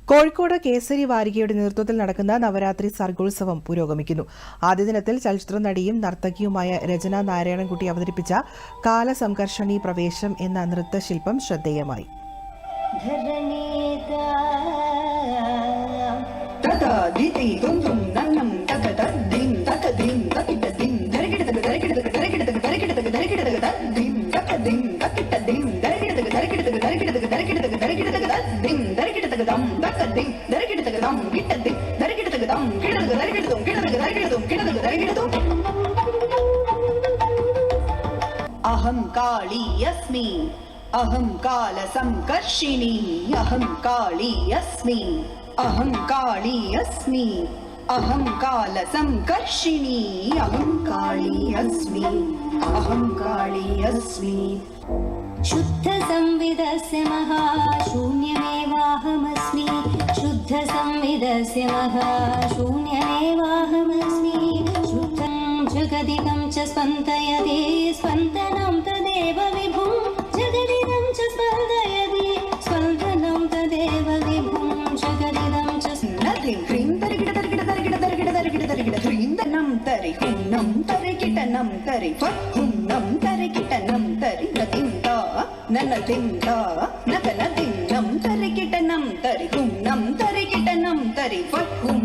കോഴിക്കോട് കേസരി വാരികയുടെ നേതൃത്വത്തിൽ നടക്കുന്ന നവരാത്രി സർഗോത്സവം പുരോഗമിക്കുന്നു. ആദ്യ ദിനത്തിൽ ചലച്ചിത്ര നടിയും നർത്തകിയുമായ രചന നാരായണൻകുട്ടി അവതരിപ്പിച്ച കാലസംഘർഷണി പ്രവേശം എന്ന നൃത്തശില്പം ശ്രദ്ധേയമായി. अहं काली अस्मि अहं काल संकर्षिणी अहं काली अस्मि अहं काली अस्मि अहं काल संकर्षिणी अहं काली अस्मि अहं काली अस्मि शुद्ध संविदस्य महाशून्यमेवाहमस्मि शुद्ध संविदस्य महाशून्यमेवाहमस्मि शुद्धं जगदिदं च स्पन्दयति स्पन्दनं तदेव विभुं जगदिदं च स्पन्दयति स्पन्दनं तदेव विभुं जगदिदं च नथिं ह्रीं तरिकिट तरिकिट तरिकिट तरिकिट तरिकिट तरिकिट ह्रीं नं तरि हुन्नं तरिकिट नं तरि हुन्नं तरिकिट नं तरि नथिं ता ननथिं ता नकनथिं नं तरिकिट नं तरि हुन्नं तरिकिट नं तरि हुं